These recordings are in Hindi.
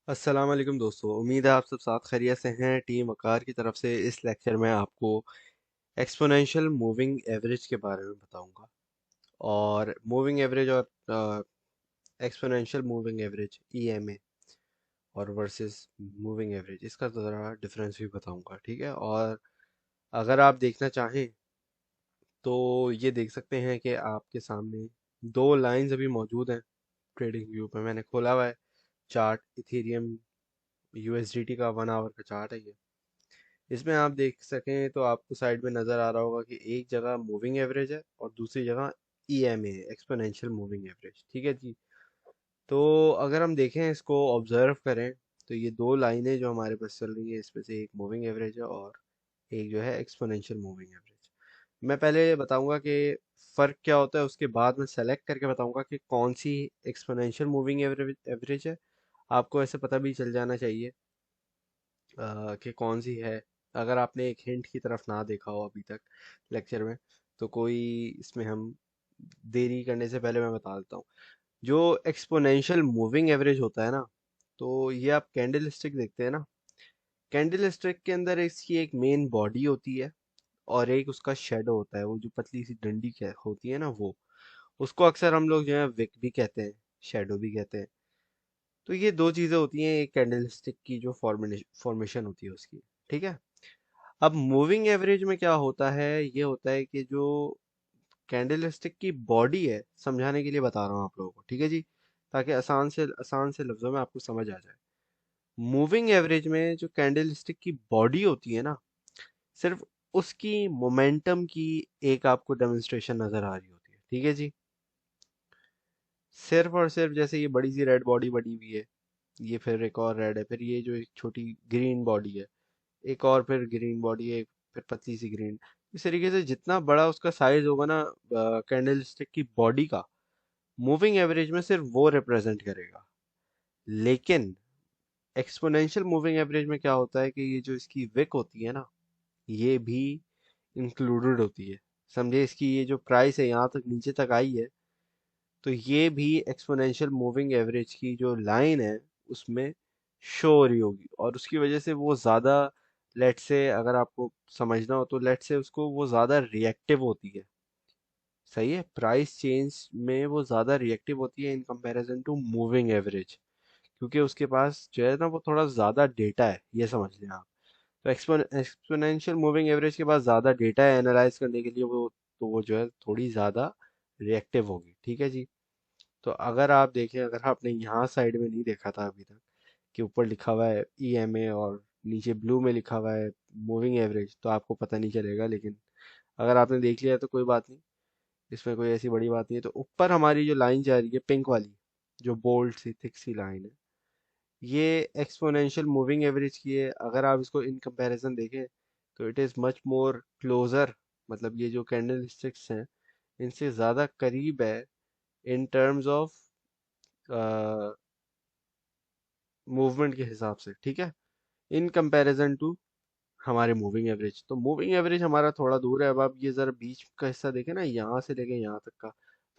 अस्सलाम वालेकुम दोस्तों। उम्मीद है आप सब साथ खैरियत से हैं। टीम वकार की तरफ से इस लेक्चर में आपको एक्सपोनेंशियल मूविंग एवरेज के बारे में बताऊंगा। और मूविंग एवरेज और एक्सपोनेंशियल मूविंग एवरेज ईएमए और वर्सेस मूविंग एवरेज, इसका ज़रा डिफरेंस भी बताऊंगा, ठीक है। और अगर आप देखना चाहें तो ये देख सकते हैं कि आपके सामने दो लाइंस अभी मौजूद हैं। ट्रेडिंग व्यू पे मैंने खोला हुआ है चार्ट, इथेरियम यूएसडीटी का 1 आवर का चार्ट है ये। इसमें आप देख सकें तो आपको साइड में नज़र आ रहा होगा कि एक जगह मूविंग एवरेज है और दूसरी जगह ईएमए एक्सपोनेंशियल मूविंग एवरेज, ठीक है जी। तो अगर हम देखें, इसको ऑब्जर्व करें, तो ये दो लाइनें जो हमारे पास चल रही है, इसमें से एक मूविंग एवरेज है और एक जो है एक्सपोनेंशियल मूविंग एवरेज। मैं पहले बताऊंगा कि फ़र्क क्या होता है, उसके बाद मैं सेलेक्ट करके बताऊंगा कि कौन सी एक्सपोनेंशियल मूविंग एवरेज है। आपको ऐसे पता भी चल जाना चाहिए कि कौन सी है। अगर आपने एक हिंट की तरफ ना देखा हो अभी तक लेक्चर में, तो कोई इसमें हम देरी करने से पहले मैं बता देता हूँ। जो एक्सपोनेंशियल मूविंग एवरेज होता है ना, तो ये आप कैंडल स्टिक देखते हैं ना। कैंडल स्टिक के अंदर इसकी एक मेन बॉडी होती है और एक उसका शेडो होता है, वो जो पतली सी डंडी होती है ना, वो उसको अक्सर हम लोग जो है विक भी कहते हैं, शेडो भी कहते हैं। तो ये दो चीजें होती हैं एक कैंडल स्टिक की, जो फॉर्मेशन होती है उसकी, ठीक है। अब मूविंग एवरेज में क्या होता है, ये होता है कि जो कैंडलस्टिक की बॉडी है, समझाने के लिए बता रहा हूँ आप लोगों को, ठीक है जी, ताकि आसान से लफ्जों में आपको समझ आ जाए। मूविंग एवरेज में जो कैंडलस्टिक की बॉडी होती है ना, सिर्फ उसकी मोमेंटम की एक आपको डेमोन्स्ट्रेशन नजर आ रही होती है, ठीक है जी। सिर्फ और सिर्फ जैसे ये बड़ी सी रेड बॉडी बनी हुई है, ये फिर एक और रेड है, फिर ये जो एक छोटी ग्रीन बॉडी है, एक और फिर ग्रीन बॉडी है, फिर पतली सी ग्रीन। इस तरीके से जितना बड़ा उसका साइज होगा ना कैंडल स्टिक की बॉडी का, मूविंग एवरेज में सिर्फ वो रिप्रेजेंट करेगा। लेकिन एक्सपोनेंशियल मूविंग एवरेज में क्या होता है कि ये जो इसकी विक होती है ना, ये भी इंक्लूडेड होती है। समझे, इसकी ये जो प्राइस है यहाँ तक नीचे तक आई है, तो ये भी एक्सपोनेंशियल मूविंग एवरेज की जो लाइन है उसमें शो हो रही होगी, और उसकी वजह से वो ज़्यादा, लेट से अगर आपको समझना हो तो लेट से उसको वो ज़्यादा रिएक्टिव होती है। सही है, प्राइस चेंज में वो ज़्यादा रिएक्टिव होती है in comparison to moving average, क्योंकि उसके पास जो है ना वो थोड़ा ज़्यादा डेटा है, ये समझ लें आप। तो एक्सपोनेंशियल मूविंग एवरेज के पास ज़्यादा डेटा है एनालाइज करने के लिए, वो तो वो जो है थोड़ी ज़्यादा रिएक्टिव होगी, ठीक है जी। तो अगर आप देखें, अगर आपने यहाँ साइड में नहीं देखा था अभी तक कि ऊपर लिखा हुआ है ईएमए और नीचे ब्लू में लिखा हुआ है मूविंग एवरेज, तो आपको पता नहीं चलेगा। लेकिन अगर आपने देख लिया तो कोई बात नहीं, इसमें कोई ऐसी बड़ी बात नहीं है। तो ऊपर हमारी जो लाइन जा रही है पिंक वाली, जो बोल्ड सी थिक सी लाइन है, ये एक्सपोनेंशियल मूविंग एवरेज की है। अगर आप इसको इन कंपैरिजन देखें तो it is much more closer, मतलब ये जो कैंडल स्टिक्स हैं इनसे ज़्यादा करीब है इन टर्म्स ऑफ मूवमेंट के हिसाब से, ठीक है, इन कंपैरिजन टू हमारे मूविंग एवरेज। तो मूविंग एवरेज हमारा थोड़ा दूर है। अब आप ये जरा बीच का हिस्सा देखें ना, यहाँ से लेके यहाँ तक का,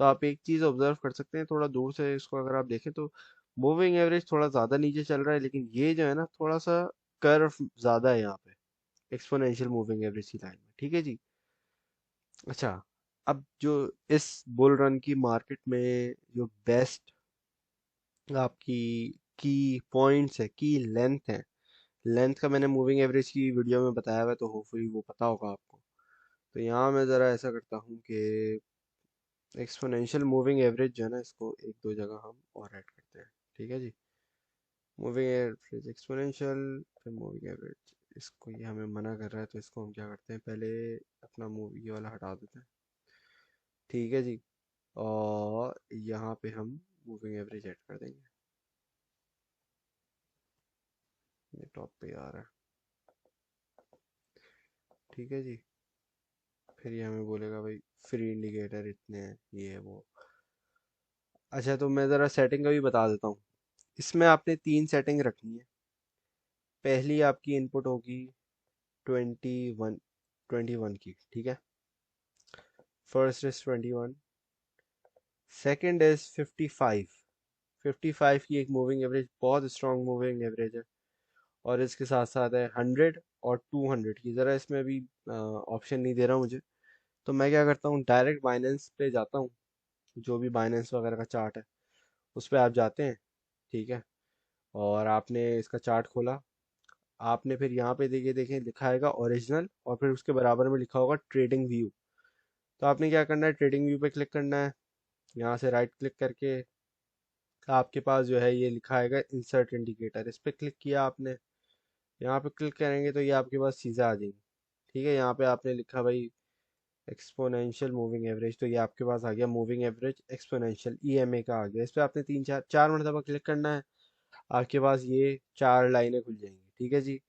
तो आप एक चीज ऑब्जर्व कर सकते हैं थोड़ा दूर से इसको अगर आप देखें तो मूविंग एवरेज थोड़ा ज्यादा नीचे चल रहा है, लेकिन ये जो है ना थोड़ा सा कर्व ज्यादा है यहाँ पे एक्सपोनेंशियल मूविंग एवरेज की लाइन में, ठीक है जी। अच्छा, अब जो इस बुल रन की मार्केट में जो बेस्ट आपकी की पॉइंट्स है, की लेंथ है, लेंथ का मैंने मूविंग एवरेज की वीडियो में बताया हुआ है, तो होपफुली वो पता होगा आपको। तो यहाँ मैं ज़रा ऐसा करता हूँ कि एक्सपोनेंशियल मूविंग एवरेज जो है ना, इसको एक दो जगह हम और ऐड करते हैं, ठीक है जी। मूविंग एवरेज एक्सपोनेंशियल, फिर मूविंग एवरेज, इसको ये हमें मना कर रहा है, तो इसको हम क्या करते हैं, पहले अपना मूव ये वाला हटा देते हैं, ठीक है जी। और यहाँ पे हम मूविंग एवरेज ऐड कर देंगे। ये टॉप पे आ रहा है, ठीक है जी। फिर ये हमें बोलेगा भाई फ्री इंडिकेटर इतने हैं, ये है वो। अच्छा, तो मैं ज़रा सेटिंग का भी बता देता हूँ। इसमें आपने तीन सेटिंग रखनी है। पहली आपकी इनपुट होगी 21, 21 की, ठीक है। फर्स्ट इज 21, सेकंड इज 55, 55 की एक मूविंग एवरेज बहुत स्ट्रॉन्ग मूविंग एवरेज है। और इसके साथ साथ है 100 और 200 की। ज़रा इसमें अभी ऑप्शन नहीं दे रहा मुझे, तो मैं क्या करता हूँ डायरेक्ट बाइनेंस पे जाता हूँ। जो भी बाइनेंस वगैरह का चार्ट है उस पर आप जाते हैं, ठीक है। और आपने इसका चार्ट खोला, आपने फिर यहाँ पे देखिए देखें लिखा आएगा ओरिजिनल, और फिर उसके बराबर में लिखा होगा ट्रेडिंग व्यू। तो आपने क्या करना है, ट्रेडिंग व्यू पे क्लिक करना है। यहाँ से राइट क्लिक करके आपके पास जो है ये लिखा आएगा इंसर्ट इंडिकेटर, इस पर क्लिक किया आपने। यहाँ पे क्लिक करेंगे तो ये आपके पास चीज़ें आ जाएंगी, ठीक है। यहाँ पे आपने लिखा भाई एक्सपोनेंशियल मूविंग एवरेज, तो ये आपके पास आ गया मूविंग एवरेज एक्सपोनेंशियल ईएमए का आ गया। इस पर आपने तीन चार चार मरतबा क्लिक करना है, आपके पास ये चार लाइनें खुल जाएंगी, ठीक है जी।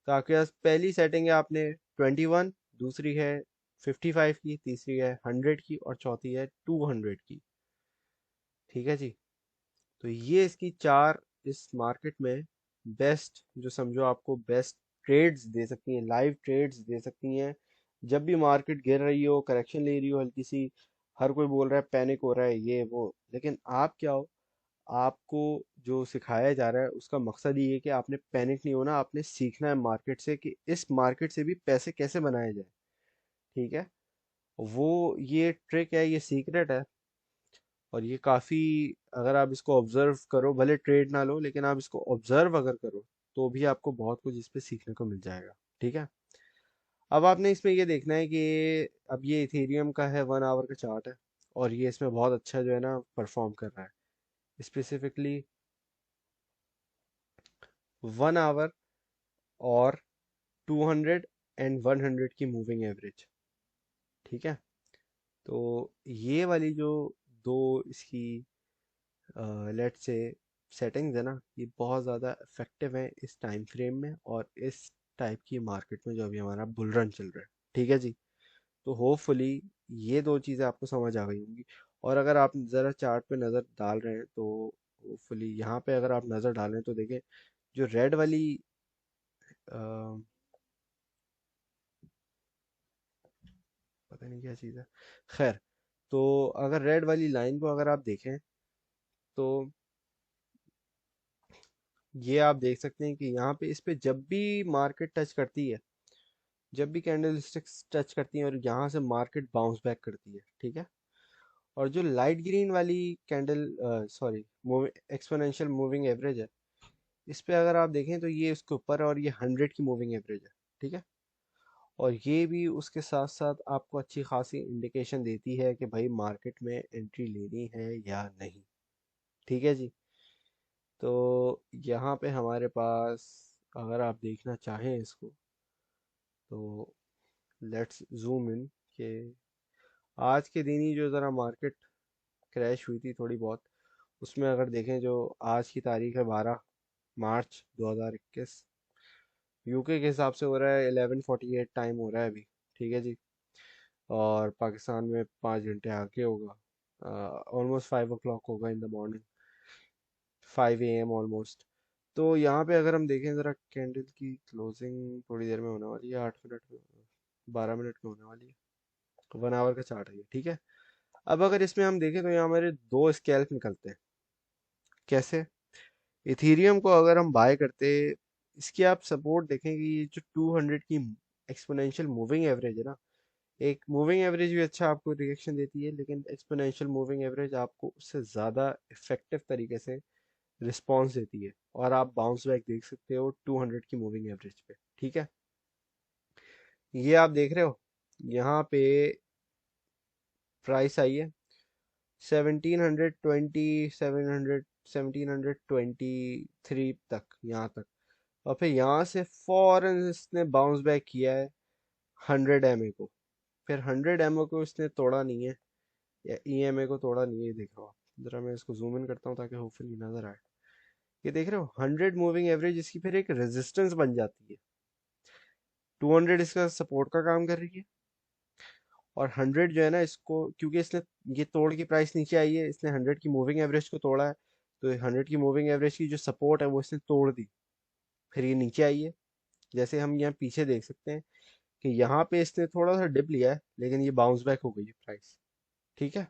तो आपके पास पहली सेटिंग है आपने 21, दूसरी है 55 की, तीसरी है 100 की, और चौथी है 200 की, ठीक है जी। तो ये इसकी चार इस मार्केट में बेस्ट, जो समझो आपको बेस्ट ट्रेड्स दे सकती हैं, लाइव ट्रेड्स दे सकती हैं। जब भी मार्केट गिर रही हो, करेक्शन ले रही हो हल्की सी, हर कोई बोल रहा है पैनिक हो रहा है ये वो, लेकिन आप क्या हो, आपको जो सिखाया जा रहा है उसका मकसद ये है कि आपने पैनिक नहीं होना, आपने सीखना है मार्केट से कि इस मार्केट से भी पैसे कैसे बनाए जाए, ठीक है। वो ये ट्रिक है, ये सीक्रेट है। और ये काफ़ी, अगर आप इसको ऑब्जर्व करो, भले ट्रेड ना लो लेकिन आप इसको ऑब्जर्व अगर करो तो भी आपको बहुत कुछ इस पे सीखने को मिल जाएगा, ठीक है। अब आपने इसमें ये देखना है कि अब ये इथेरियम का है 1 आवर का चार्ट है, और ये इसमें बहुत अच्छा जो है ना परफॉर्म कर रहा है, स्पेसिफिकली 1 आवर और 200 एंड 100 की मूविंग एवरेज, ठीक है। तो ये वाली जो दो इसकी लेट से सेटिंग्स है ना, ये बहुत ज़्यादा इफेक्टिव है इस टाइम फ्रेम में और इस टाइप की मार्केट में जो अभी हमारा बुल रन चल रहा है, ठीक है जी। तो होपफुली ये दो चीज़ें आपको समझ आ गई होंगी। और अगर आप ज़रा चार्ट पे नज़र डाल रहे हैं तो होपफुली यहाँ पे अगर आप नज़र डालें तो देखें जो रेड वाली अ, पता नहीं क्या चीज़ है, खैर। तो अगर रेड वाली लाइन को अगर आप देखें तो ये आप देख सकते हैं कि यहाँ पे इस पे जब भी मार्केट टच करती है, जब भी कैंडल स्टिक्स टच करती हैं और यहाँ से मार्केट बाउंस बैक करती है, ठीक है। और जो लाइट ग्रीन वाली candle, sorry, exponential moving average है, इस पे अगर आप देखें तो ये उसके ऊपर है और ये 100 की मूविंग एवरेज है, ठीक है। और ये भी उसके साथ साथ आपको अच्छी खासी इंडिकेशन देती है कि भाई मार्केट में एंट्री लेनी है या नहीं, ठीक है जी। तो यहाँ पे हमारे पास, अगर आप देखना चाहें इसको, तो लेट्स जूम इन के आज के दिन ही जो ज़रा मार्केट क्रैश हुई थी थोड़ी बहुत, उसमें अगर देखें जो आज की तारीख है 12 मार्च 2021, यूके के हिसाब से हो रहा है 11:48 टाइम हो रहा है अभी, ठीक है जी। और पाकिस्तान में 5 घंटे आगे होगा, ऑलमोस्ट 5 o'clock होगा in the morning, 5 AM almost. तो यहाँ पे अगर हम देखें ज़रा कैंडल की क्लोजिंग थोड़ी देर में होने वाली है, 8 मिनट में, 12 मिनट में होने वाली है। 1 आवर का चार्ट है ये, ठीक है। अब अगर इसमें हम देखें तो यहाँ हमारे दो स्कैल्प निकलते हैं। कैसे? इथीरियम को अगर हम बाय करते, इसकी आप सपोर्ट देखेंगे, ये जो 200 की एक्सपोनेंशियल मूविंग एवरेज है ना, एक मूविंग एवरेज भी अच्छा आपको रिएक्शन देती है, लेकिन एक्सपोनेंशियल मूविंग एवरेज आपको उससे ज़्यादा इफेक्टिव तरीके से रिस्पॉन्स देती है। और आप बाउंस बैक देख सकते हो 200 की मूविंग एवरेज पे, ठीक है। ये आप देख रहे हो यहाँ पे प्राइस आई है 1720, 1723 तक, यहाँ तक। और फिर यहाँ से फौरन इसने बाउंस बैक किया है 100 MA को। फिर 100 MA को इसने तोड़ा नहीं है, या EMA को तोड़ा नहीं है, ये देख रहा हो आप। जरा मैं इसको जूम इन करता हूँ ताकि होपफुली नजर आए। ये देख रहे हो 100 मूविंग एवरेज इसकी फिर एक रेजिस्टेंस बन जाती है, 200 इसका सपोर्ट का काम कर रही है, और 100 जो है ना इसको, क्योंकि इसने ये तोड़ की प्राइस नीचे आई है, इसने 100 की मूविंग एवरेज को तोड़ा है, तो 100 की मूविंग एवरेज की जो सपोर्ट है वो इसने तोड़ दी, फिर ये नीचे आई है। जैसे हम यहाँ पीछे देख सकते हैं कि यहाँ पे इसने थोड़ा सा डिप लिया है, लेकिन ये बाउंस बैक हो गई है प्राइस, ठीक है।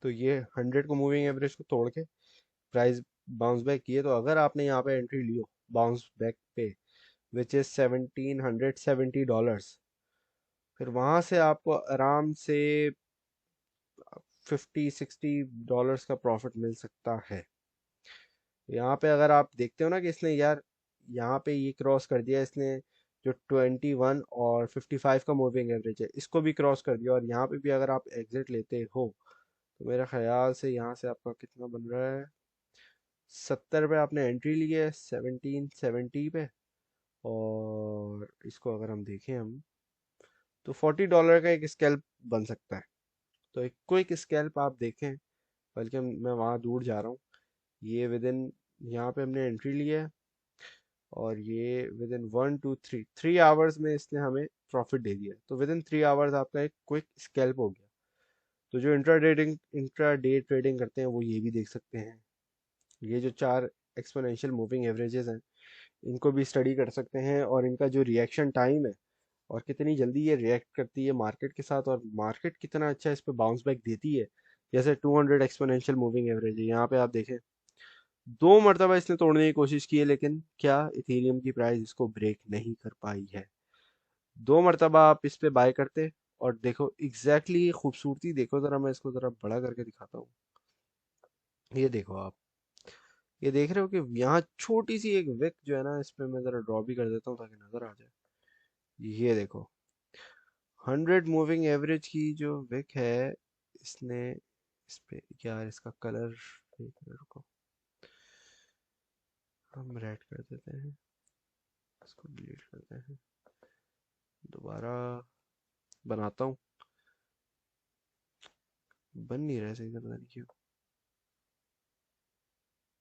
तो ये 100 को मूविंग एवरेज को तोड़ के प्राइस बाउंस बैक किए, तो अगर आपने यहाँ पे एंट्री लियो बाउंस बैक पे विच इज $1770, फिर वहां से आपको आराम से $50-60 का प्रॉफिट मिल सकता है। यहाँ पे अगर आप देखते हो ना कि इसने यार यहाँ पे ये क्रॉस कर दिया इसने, जो 21 और 55 का मूविंग एवरेज है इसको भी क्रॉस कर दिया, और यहाँ पे भी अगर आप एग्जिट लेते हो तो मेरे ख्याल से यहाँ से आपका कितना बन रहा है, 70 पे आपने एंट्री ली है 1770 पे, और इसको अगर हम देखें हम, तो $40 का एक स्कैल्प बन सकता है। तो एक क्विक स्कैल्प आप देखें, बल्कि मैं वहाँ दूर जा रहा हूँ, ये विद इन, यहाँ पे हमने एंट्री ली है और ये विद इन 1 2 3 आवर्स में इसने हमें प्रॉफिट दे दिया, तो विद इन 3 आवर्स आपका एक क्विक स्कैल्प हो गया। तो जो इंट्रा डे ट्रेडिंग करते हैं वो ये भी देख सकते हैं, ये जो 4 एक्सपोनेंशियल मूविंग एवरेजेस हैं इनको भी स्टडी कर सकते हैं, और इनका जो रिएक्शन टाइम है और कितनी जल्दी ये रिएक्ट करती है मार्केट के साथ, और मार्केट कितना अच्छा इस पे बाउंस बैक देती है। जैसे 200 एक्सपोनेंशियल मूविंग एवरेज है, यहाँ पे आप देखें 2 मरतबा इसने तोड़ने की कोशिश की है, लेकिन क्या इथेरियम की प्राइस इसको ब्रेक नहीं कर पाई है। 2 मरतबा आप इस पे बाय करते, और देखो एग्जैक्टली खूबसूरती देखो जरा, मैं इसको जरा बड़ा करके दिखाता हूँ। ये देखो आप, ये देख रहे हो कि यहाँ छोटी सी एक विक जो है ना, इस पे मैं जरा ड्रॉ भी कर देता हूँ ताकि नजर आ जाए। ये देखो 100 मूविंग एवरेज की जो विक है, इसने इस पे यार इसका कलर, एक मिनट को हम रेड कर देते हैं, इसको डिलीट करते हैं, दोबारा बनाता हूँ, बन नहीं रहा सही से, पता नहीं क्यों।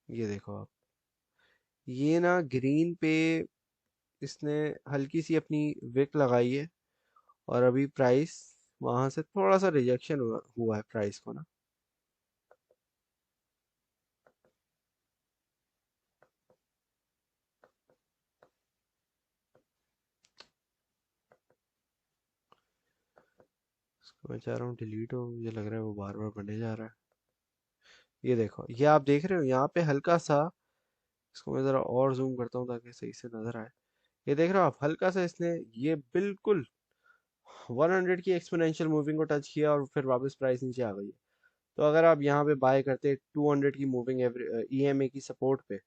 ये देखो आप, ये ना ग्रीन पे इसने हल्की सी अपनी विक लगाई है, और अभी प्राइस वहां से थोड़ा सा रिजेक्शन हुआ है प्राइस को ना। इसको मैं चाह रहा हूँ डिलीट हो, मुझे लग रहा है वो बार बार बनने जा रहा है। ये देखो, ये आप देख रहे हो यहाँ पे हल्का सा, इसको मैं ज़रा और जूम करता हूँ ताकि सही से नज़र आए। ये देख रहे हो आप, हल्का सा इसने ये बिल्कुल 100 की एक्सपोनेंशियल मूविंग को टच किया और फिर वापस प्राइस नीचे आ गई है। तो अगर आप यहाँ पे बाय करते 200 की मूविंग ईएमए की सपोर्ट पे,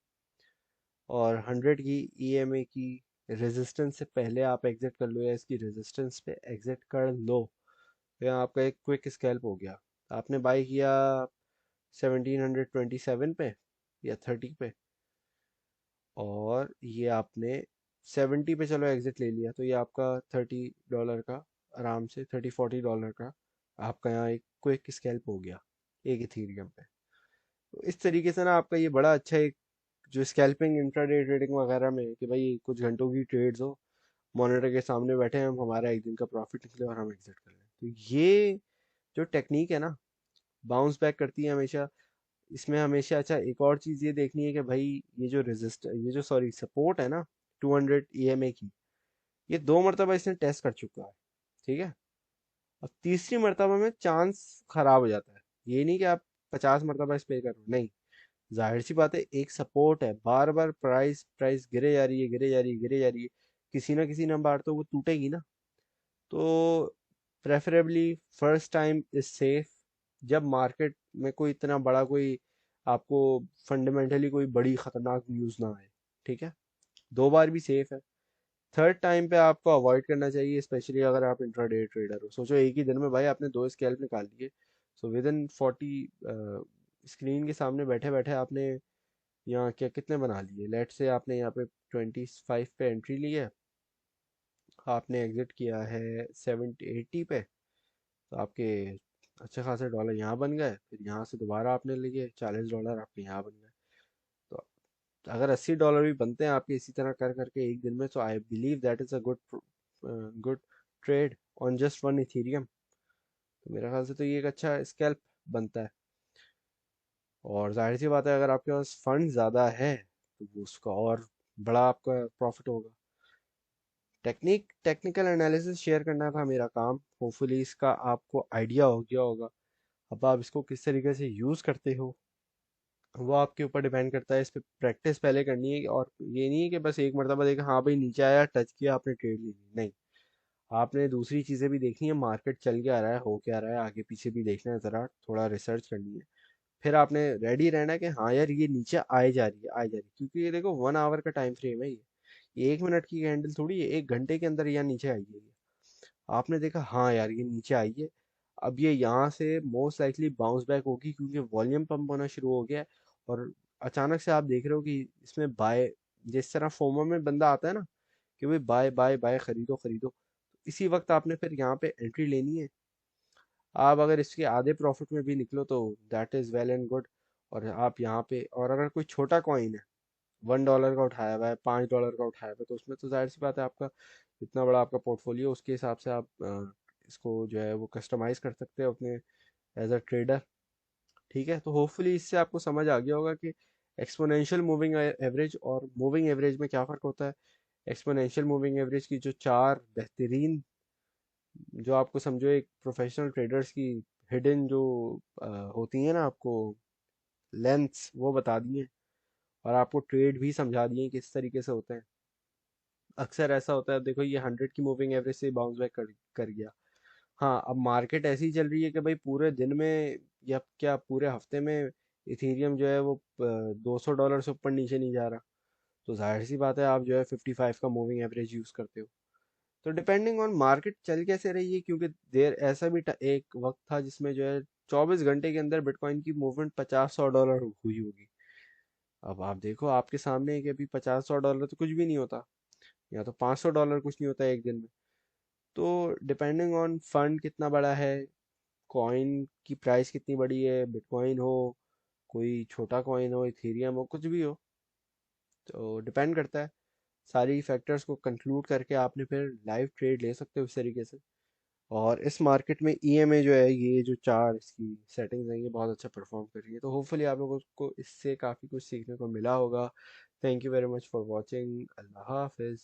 और 100 की ईएमए की रेजिस्टेंस से पहले आप एग्जिट कर लो, या इसकी रेजिस्टेंस पे एग्जिट कर लो, तो यहाँ आपका एक क्विक स्कैल्प हो गया। आपने बाय किया 1727 पे या 30 पे, और ये आपने 70 पे चलो एग्जिट ले लिया, तो ये आपका $30 का, आराम से $30-40 का आपका यहाँ एक क्विक स्कैल्प हो गया एक इथीरियम पे। तो इस तरीके से ना आपका ये बड़ा अच्छा एक जो स्कैल्पिंग इंट्राडे ट्रेडिंग वगैरह में है कि भाई कुछ घंटों की ट्रेड्स हो, मॉनिटर के सामने बैठे हैं हम, हमारा एक दिन का प्रॉफिट निकले और हम एग्जिट कर लें, तो ये जो टेक्निक है ना, बाउंस बैक करती है हमेशा। इसमें हमेशा अच्छा एक और चीज़ ये देखनी है कि भाई ये जो सॉरी सपोर्ट है ना 200 ईएमए की, ये 2 मरतबा इसने टेस्ट कर चुका है, ठीक है। अब तीसरी मरतबा में चांस खराब हो जाता है, ये नहीं कि आप 50 मरतबा इस पे करो, नहीं। जाहिर सी बात है, एक सपोर्ट है, बार बार प्राइस प्राइस गिरे जा रही है, गिरे जा रही है, गिरे जा रही है, किसी ना किसी नंबर तो वो टूटेगी ना। तो preferably first time is safe, जब मार्केट में कोई इतना बड़ा कोई आपको फंडामेंटली कोई बड़ी खतरनाक न्यूज़ ना आए, ठीक है। 2 बार भी सेफ है, थर्ड टाइम पे आपको अवॉइड करना चाहिए, स्पेशली अगर आप इंट्राडे ट्रेडर हो। सोचो एक ही दिन में भाई आपने 2 स्कैल्प निकाल लिए, सो विद इन 40 स्क्रीन के सामने बैठे बैठे आपने यहाँ क्या कितने बना लिए, लेट से आपने यहाँ पे 25 पे एंट्री ली है, आपने एग्जिट किया है 70-80 पे, तो आपके अच्छे खासे डॉलर यहाँ बन गए, फिर यहाँ से दोबारा आपने लिए $40 आपके यहाँ बन गए। तो अगर $80 भी बनते हैं आपके इसी तरह कर करके एक दिन में, तो I believe that is a good trade on just one Ethereum. तो मेरे ख्याल से तो ये एक अच्छा स्कैल्प बनता है, और जाहिर सी बात है अगर आपके पास फंड ज़्यादा है तो वो उसका और बड़ा आपका प्रॉफिट होगा। टेक्निकल एनालिसिस शेयर करना था मेरा काम, होपफुली इसका आपको आइडिया हो गया होगा। अब आप इसको किस तरीके से यूज़ करते हो वो आपके ऊपर डिपेंड करता है। इस पे प्रैक्टिस पहले करनी है, और ये नहीं है कि बस एक मरतबा देखा हाँ भाई नीचे आया टच किया आपने ट्रेड ले ली, नहीं। आपने दूसरी चीज़ें भी देखनी है, मार्केट चल क्या रहा है, हो क्या रहा है, आगे पीछे भी देखना है, ज़रा थोड़ा रिसर्च करनी है। फिर आपने रेडी रहना है कि हाँ यार ये नीचे आए जा रही है, आए जा रही है, क्योंकि ये देखो 1 आवर का टाइम फ्रेम है ये 1 मिनट की कैंडल थोड़ी है, 1 घंटे के अंदर यहाँ नीचे आई है ये। आपने देखा हाँ यार ये नीचे आई है, अब ये यहाँ से मोस्ट लाइकली बाउंस बैक होगी क्योंकि वॉल्यूम पंप होना शुरू हो गया है। और अचानक से आप देख रहे हो कि इसमें बाय, जिस तरह फोमो में बंदा आता है ना कि भाई बाय बाय बाय, खरीदो खरीदो, इसी वक्त आपने फिर यहाँ पे एंट्री लेनी है। आप अगर इसके आधे प्रॉफिट में भी निकलो तो that is well and good. और आप यहाँ पे, और अगर कोई छोटा कॉइन है, $1 का उठाया हुआ है, $5 का उठाया हुआ है, तो उसमें तो जाहिर सी बात है आपका इतना बड़ा आपका पोर्टफोलियो, उसके हिसाब से आप इसको जो है वो कस्टमाइज कर सकते हो अपने एज अ ट्रेडर। ठीक है, तो होपफुली इससे आपको समझ आ गया होगा कि एक्सपोनेंशियल मूविंग एवरेज और मूविंग एवरेज में क्या फ़र्क होता है। एक्सपोनेंशियल मूविंग एवरेज की जो चार बेहतरीन, जो आपको समझो एक प्रोफेशनल ट्रेडर्स की हिडन जो होती है ना आपको लेंथ्स, वो बता दिए, और आपको ट्रेड भी समझा दिए किस तरीके से होते हैं। अक्सर ऐसा होता है, देखो ये 100 की मूविंग एवरेज से बाउंस बैक कर गया। हाँ, अब मार्केट ऐसी ही चल रही है कि भाई पूरे दिन में या क्या पूरे हफ्ते में इथेरियम जो है वो $200 से ऊपर नीचे नहीं जा रहा, तो जाहिर सी बात है आप जो है 55 का मूविंग एवरेज यूज करते हो। तो डिपेंडिंग ऑन मार्केट चल कैसे रही है, क्योंकि देर ऐसा भी एक वक्त था जिसमें जो है 24 घंटे के अंदर बिटकॉइन की मूवमेंट 50-100 डॉलर हुई होगी। अब आप देखो आपके सामने है कि अभी 50-100 डॉलर तो कुछ भी नहीं होता, या तो $500 कुछ नहीं होता एक दिन में। तो डिपेंडिंग ऑन फंड कितना बड़ा है, कॉइन की प्राइस कितनी बड़ी है, बिटकॉइन हो, कोई छोटा कॉइन हो, इथेरियम हो, कुछ भी हो, तो डिपेंड करता है। सारी फैक्टर्स को कंक्लूड करके आपने फिर लाइव ट्रेड ले सकते हो इस तरीके से। और इस मार्केट में ईएमए जो है, ये जो चार इसकी सेटिंग्स हैं, ये बहुत अच्छा परफॉर्म कर रही है, तो होपफुली आप लोगों को इससे काफ़ी कुछ सीखने को मिला होगा। Thank you very much for watching. अल्लाह हाफिज़।